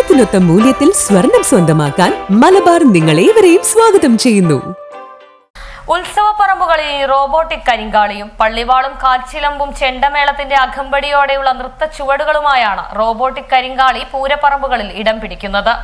തരത്തിനൊത്ത മൂല്യത്തിൽ സ്വർണം സ്വന്തമാക്കാൻ മലബാർ നിങ്ങളേവരെയും സ്വാഗതം ചെയ്യുന്നു. ഉത്സവപ്പറമ്പുകളിൽ റോബോട്ടിക് കരിങ്കാളിയും പള്ളിവാളും കാൽച്ചിലമ്പും ചെണ്ടമേളത്തിന്റെ അകമ്പടിയോടെയുള്ള നൃത്ത ചുവടുകളുമായാണ് റോബോട്ടിക് കരിങ്കാളി പൂരപ്പറമ്പുകളിൽ ഇടം പിടിക്കുന്നത്.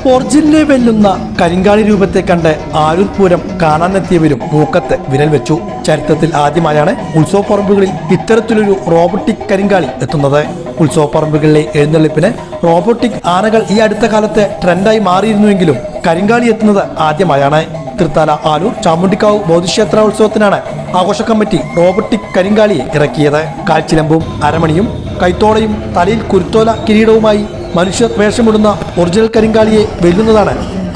ഒറിജിനലെ വെല്ലുന്ന കരിങ്കാളി രൂപത്തെ കണ്ട് ആരൂർ പൂരം കാണാനെത്തിയവരും മൂക്കത്ത് വിരൽ വെച്ചു. ചരിത്രത്തിൽ ആദ്യമായാണ് ഉത്സവപ്പറമ്പുകളിൽ ഇത്തരത്തിലൊരു റോബോട്ടിക് കരിങ്കാളി എത്തുന്നത്. ഉത്സവപ്പറമ്പുകളിലെ എഴുന്നള്ളിപ്പിന് റോബോട്ടിക് ആനകൾ ഈ അടുത്ത കാലത്ത് ട്രെൻഡായി മാറിയിരുന്നുവെങ്കിലും കരിങ്കാളി എത്തുന്നത് ആദ്യമായാണ്. തൃത്താല ആലൂർ ചാമുണ്ടിക്കാവ് ബോധിക്ഷേത്ര ഉത്സവത്തിനാണ് ആഘോഷ കമ്മിറ്റി റോബോട്ടിക് കരിങ്കാളിയെ ഇറക്കിയത്. കാൽച്ചിലമ്പും അരമണിയും കൈത്തോളയും തലയിൽ കുരുത്തോല കിരീടവുമായി മനുഷ്യർ വേഷമിടുന്ന ഒറിജിനൽ കരിങ്കാളിയെ വെല്ലുന്നതാണ്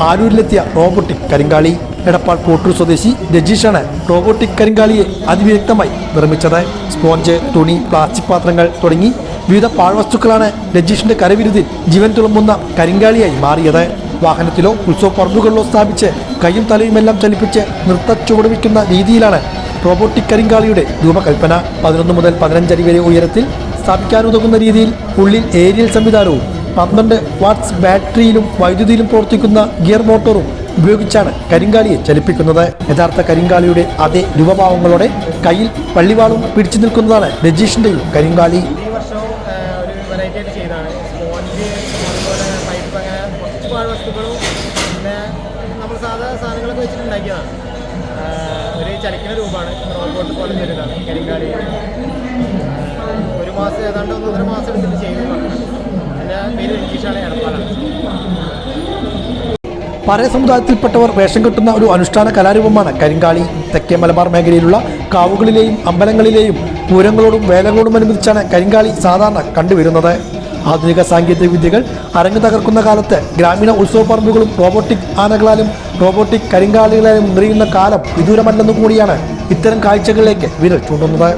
ആലൂരിലെത്തിയ റോബോട്ടിക് കരിങ്കാളി. എടപ്പാൾ കോട്ടൂർ സ്വദേശി രജീഷാണ് റോബോട്ടിക് കരിങ്കാളിയെ അതിവിദഗ്ധമായി നിർമ്മിച്ചത്. സ്പോഞ്ച്, തുണി, പ്ലാസ്റ്റിക് പാത്രങ്ങൾ തുടങ്ങി വിവിധ പാഴ്വസ്തുക്കളാണ് രജീഷിന്റെ കരവിരുതിൽ ജീവൻ തുളുമ്പുന്ന കരിങ്കാളിയായി മാറിയത്. വാഹനത്തിലോ ഉത്സവ പറമ്പുകളിലോ സ്ഥാപിച്ച് കൈയും തലയുമെല്ലാം ചലിപ്പിച്ച് നൃത്ത ചുവടുവയ്ക്കുന്ന രീതിയിലാണ് റോബോട്ടിക് കരിങ്കാളിയുടെ രൂപകൽപ്പന. 11 മുതൽ 15 അടി വരെ ഉയരത്തിൽ സ്ഥാപിക്കാനുതകുന്ന രീതിയിൽ ഉള്ളിൽ ഏരിയൽ സംവിധാനവും 12 വാട്ട്സ് ബാറ്ററിയിലും വൈദ്യുതിയിലും പ്രവർത്തിക്കുന്ന ഗിയർ മോട്ടോറും ഉപയോഗിച്ചാണ് കരിങ്കാളിയെ ചലിപ്പിക്കുന്നത്. യഥാർത്ഥ കരിങ്കാളിയുടെ അതേ രൂപഭാവങ്ങളോടെ കയ്യിൽ പള്ളിവാളും പിടിച്ചു നിൽക്കുന്നതാണ് രജീഷിന്റെയും കരിങ്കാളി. വസ്തുക്കളും പിന്നെ നമ്മൾ സാധാരണ സാധനങ്ങളൊക്കെ വെച്ചിട്ടുണ്ടാക്കിയതാണ്. ഒരു ചലിക്കുന്ന രൂപമാണ്, റോബോട്ട് പോലെ വരുന്നതാണ് കരിങ്കാളി. ഒരു മാസം ഏതാണ്ട് 1.5 മാസം എടുത്തിട്ട് ചെയ്തതാണ്. എൻ്റെ പേര് രജീഷാണ്, എടപ്പാളാണ്. പറയ സമുദായത്തിൽപ്പെട്ടവർ വേഷം കെട്ടുന്ന ഒരു അനുഷ്ഠാന കലാരൂപമാണ് കരിങ്കാളി. തെക്കേ മലബാർ മേഖലയിലുള്ള കാവുകളിലെയും അമ്പലങ്ങളിലെയും പൂരങ്ങളോടും വേലകളോടും അനുബന്ധിച്ചാണ് കരിങ്കാളി സാധാരണ കണ്ടുവരുന്നത്. ആധുനിക സാങ്കേതിക വിദ്യകൾ അരങ്ങു തകർക്കുന്ന കാലത്ത് ഗ്രാമീണ ഉത്സവ പറമ്പുകളും റോബോട്ടിക് ആനകളാലും റോബോട്ടിക് കരിങ്കാളികളാലും നിറയുന്ന കാലം വിദൂരമല്ലെന്നു കൂടിയാണ് ഇത്തരം കാഴ്ചകളിലേക്ക് വിരൽ ചൂണ്ടുന്നത്.